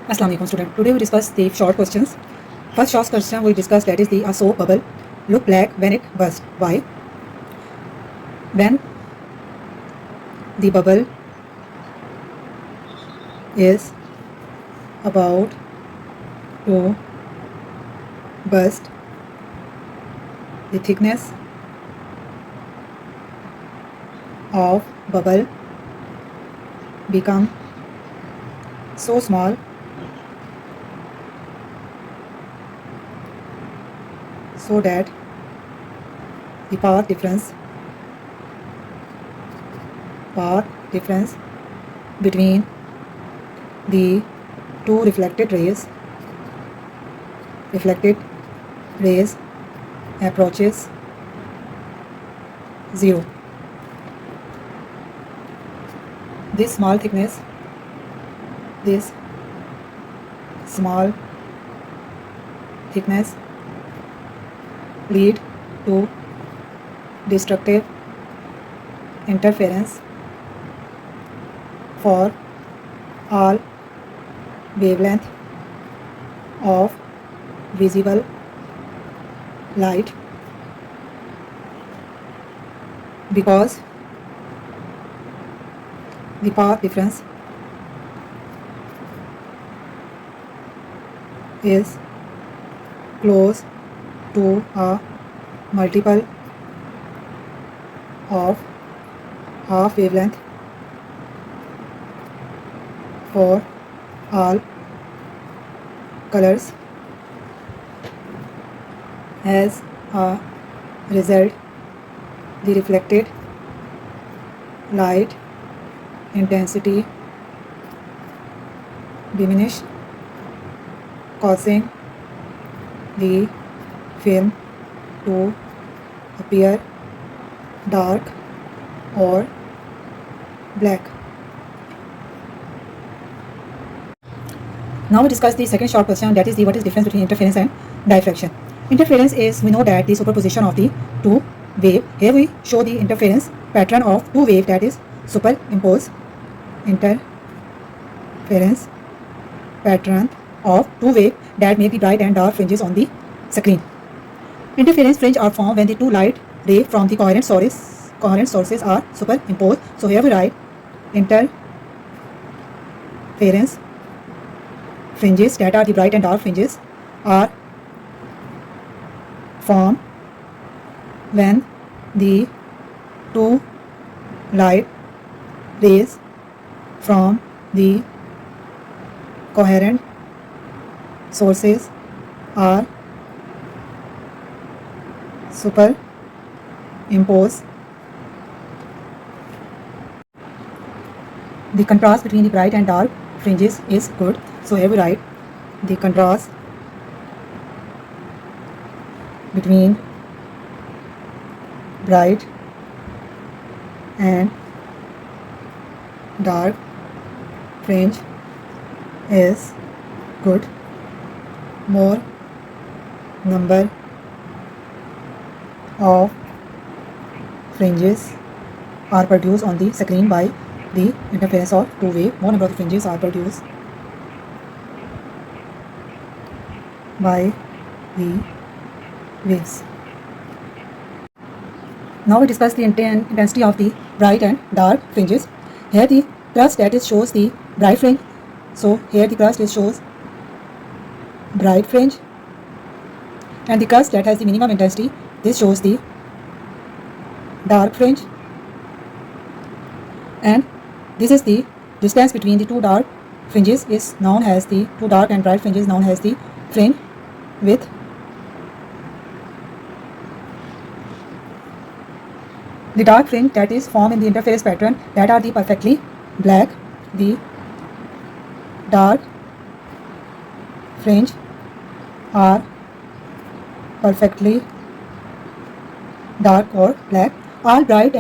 Assalamu alaikum student. Today we discuss the short questions. First short question we discuss, that is the a soap bubble look black when it bursts. Why? When the bubble is about to burst, the thickness of bubble become so small so that the path difference between the two reflected rays approaches 0. This small thickness lead to destructive interference for all wavelength of visible light, because the path difference is close to a multiple of half wavelength for all colors. As a result, the reflected light intensity diminish, causing the film to appear dark or black. Now we discuss the second short question, that is the what is difference between interference and diffraction. Interference is, we know that the superposition of the two wave. Here we show the interference pattern of two wave, that is superimpose interference pattern of two wave that make the bright and dark fringes on the screen. Interference fringe are formed when the two light ray from the coherent sources are superimposed. So here we write interference fringes, that are the bright and dark fringes, are formed when the two light rays from the coherent sources are superimposed. The contrast between the bright and dark fringes is good. So here we write the contrast between bright and dark fringe is good. More number of fringes are produced on the screen by the interference of two wave. More number of fringes are produced by the waves. Now we discuss the intensity of the bright and dark fringes. Here the crust that is shows the bright fringe. So here the crust is shows bright fringe, and the crust that has the minimum intensity, this shows the dark fringe, and this is the distance between the two dark fringes is known as the two dark and bright fringes known as the fringe width. The dark fringe that is formed in the interference pattern, that are the perfectly black. The dark fringe are perfectly dark or black. All bright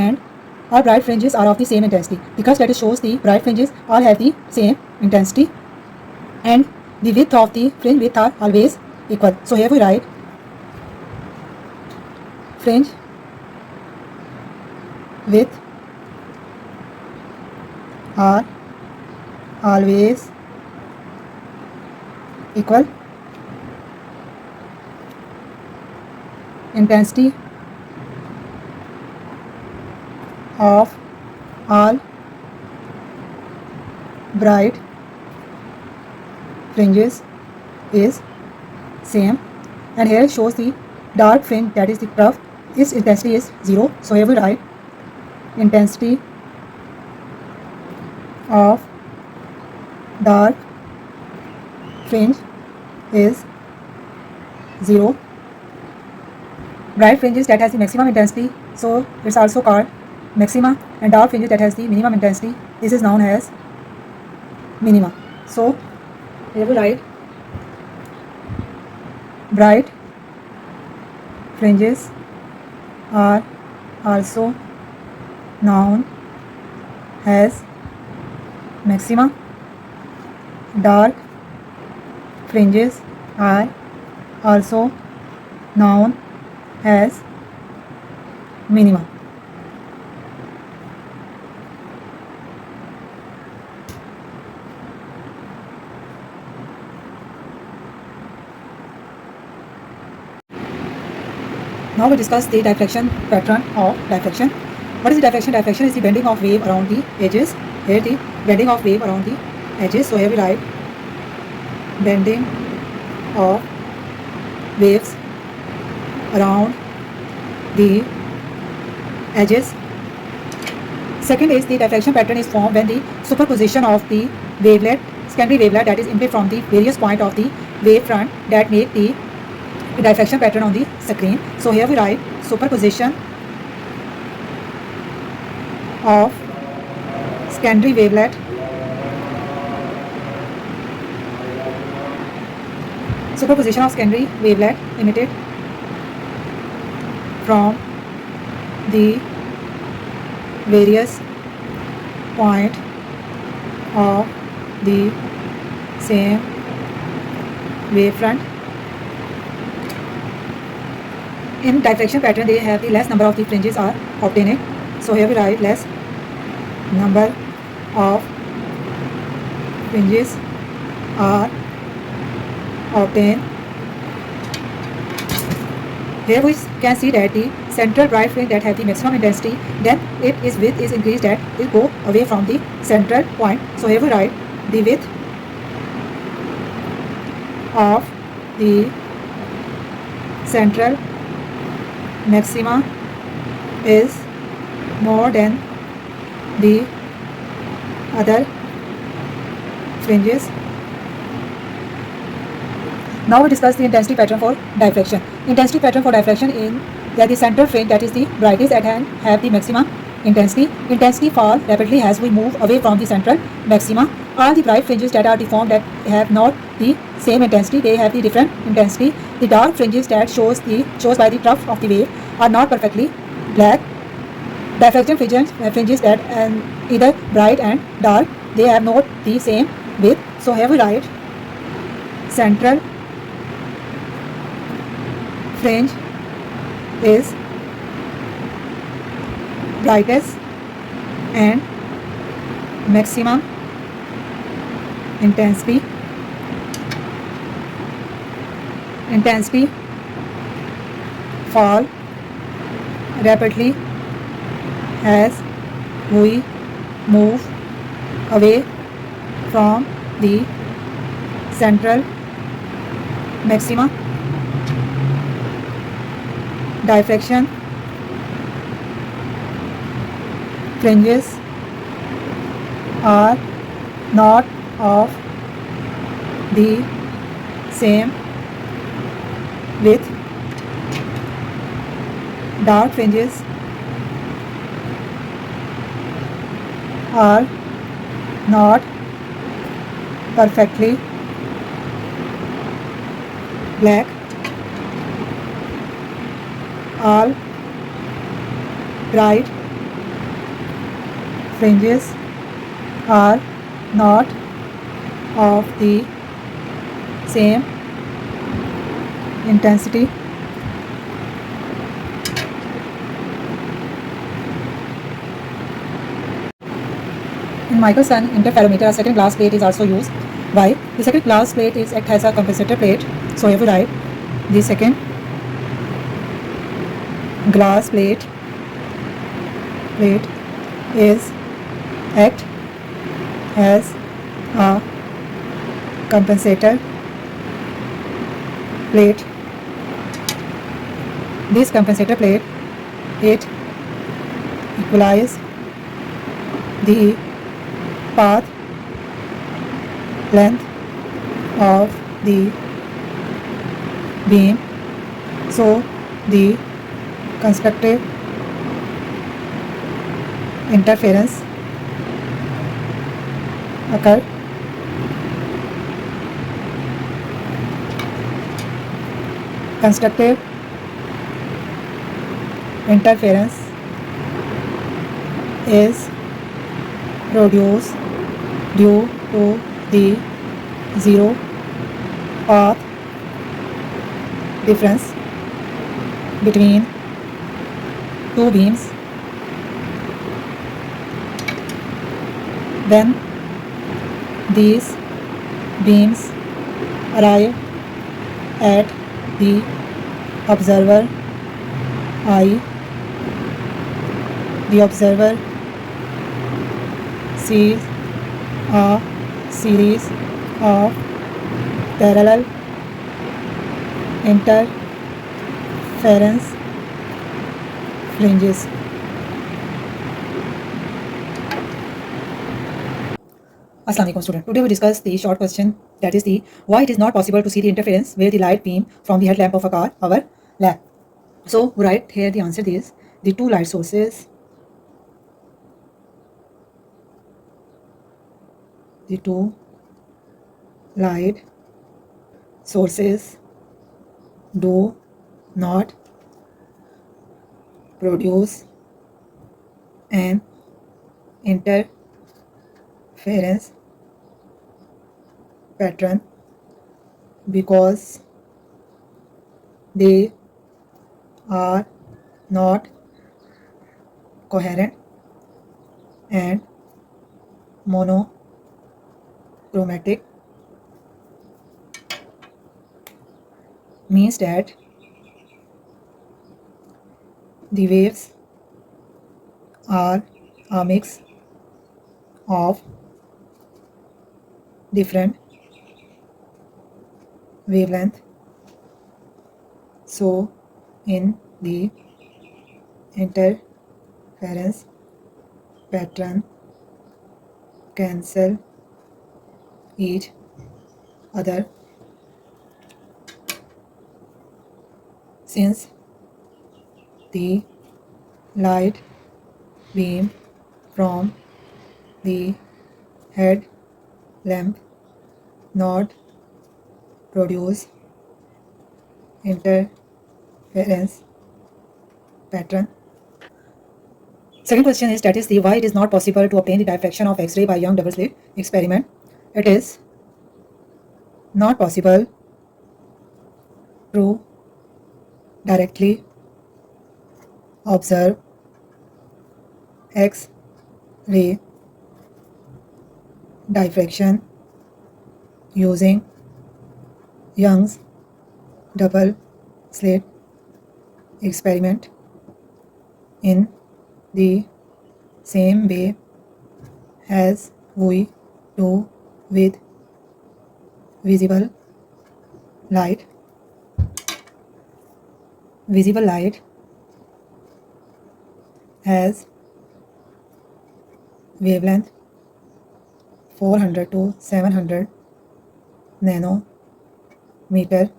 fringes are of the same intensity, because that shows the bright fringes all have the same intensity, and the width of the fringe width are always equal. So here we write fringe width are always equal intensity of all bright fringes is same, and here shows the dark fringe, that is the curve, its intensity is 0. So here we write intensity of dark fringe is 0. Bright fringes that has the maximum intensity, so it's also called maxima, and dark fringes that has the minimum intensity, this is known as minima. So here we write bright fringes are also known as maxima. Dark fringes are also known as minima. Now we discuss the diffraction pattern of diffraction. What is the diffraction? Diffraction is the bending of wave around the edges. Here the bending of wave around the edges. So here we write bending of waves around the edges. Second is the diffraction pattern is formed when the superposition of the wavelet, secondary wavelet, that is emitted from the various point of the wave front that make the diffraction pattern on the screen. So here we write superposition of secondary wavelet emitted from the various point of the same wavefront. In diffraction pattern, they have the less number of the fringes are obtained. So here we write less number of fringes are obtained. Here we can see that the central bright fringe that have the maximum intensity, then its width is increased, that it go away from the central point. So here we write the width of the central maxima is more than the other fringes. Now we discuss the intensity pattern for diffraction. Intensity pattern for diffraction in that the central fringe, that is the brightest at hand, have the maximum intensity. Intensity fall rapidly as we move away from the central maxima. All the bright fringes that are deformed that have not the same intensity, they have the different intensity. The dark fringes that shows by the trough of the wave are not perfectly black. Diffraction fringes that either bright and dark, they have not the same width. So here we write central fringe is brightest and maximum intensity fall rapidly as we move away from the central maxima. Diffraction fringes are not of the same width. Dark fringes are not perfectly black. All bright fringes are not of the same intensity. In microsun interferometer, a second glass plate is also used. Why? The second glass plate is act as a compensator plate. So here we write the second glass plate is act as a compensator plate. This compensator plate, it equalize the path length of the beam, so the constructive interference occur. Constructive interference is produced due to the zero path difference between two beams. When these beams arrive at the observer eye, the observer sees a series of parallel interference fringes. Assalamualaikum student. Today we discuss the short question, that is the why it is not possible to see the interference where the light beam from the headlamp of a car our lamp. So we write here the answer is the two light sources. The two light sources do not produce an interference pattern because they are not coherent and monochromatic, means that the waves are a mix of different wavelength. So in the interference pattern cancel each other. Since the light beam from the head lamp not produce interference pattern. Second question is, that is the why it is not possible to obtain the diffraction of X-ray by Young double slit experiment. It is not possible to directly observe X-ray diffraction using Young's double slit experiment in the same way as we do with visible light. Visible light has wavelength 400 to 700 nanometer,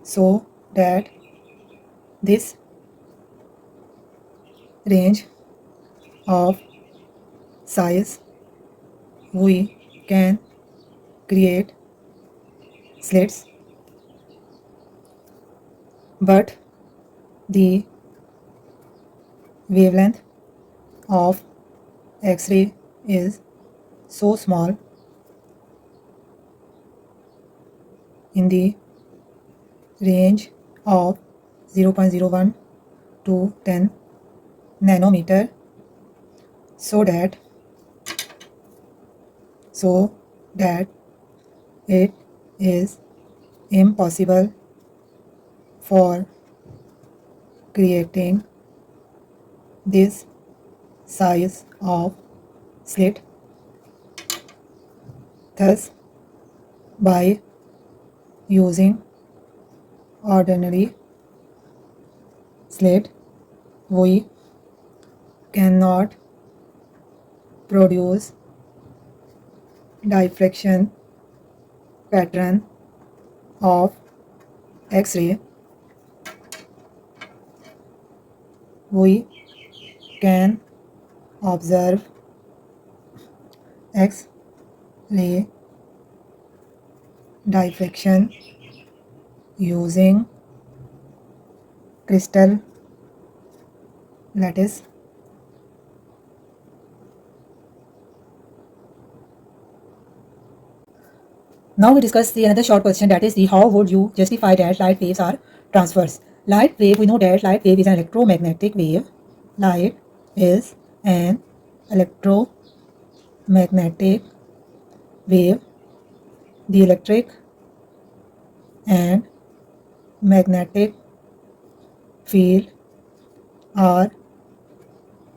so that this range of size we can create slits, but the wavelength of X-ray is so small in the range of 0.01 to 10 nanometer, so that It is impossible for creating this size of slit. Thus, by using ordinary slit, we cannot produce diffraction pattern of X-ray. We can observe X-ray diffraction using crystal lattice. Now we discuss the another short question, that is the how would you justify that light waves are transverse. Light wave, we know that light wave is an electromagnetic wave. Light is an electromagnetic wave. The electric and magnetic field are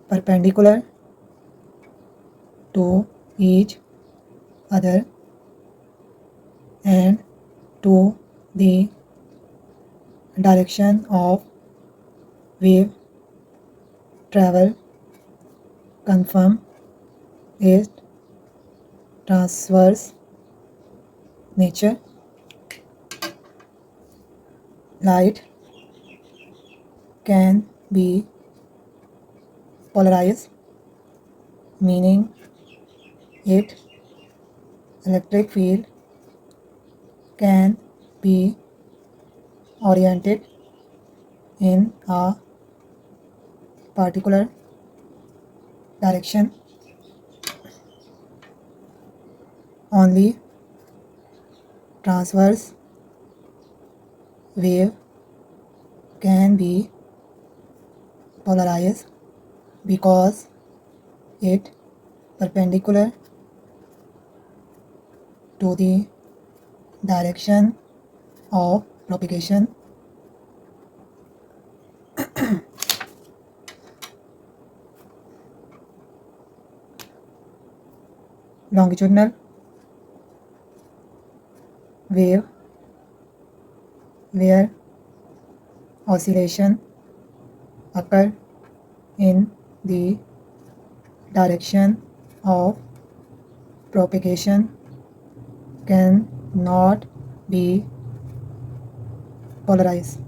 perpendicular to each other and to the direction of wave travel. Confirm its transverse nature. Light can be polarized, meaning its electric field can be oriented in a particular direction. Only transverse wave can be polarized because it perpendicular to the direction of propagation. Longitudinal wave where oscillation occur in the direction of propagation can not be polarized.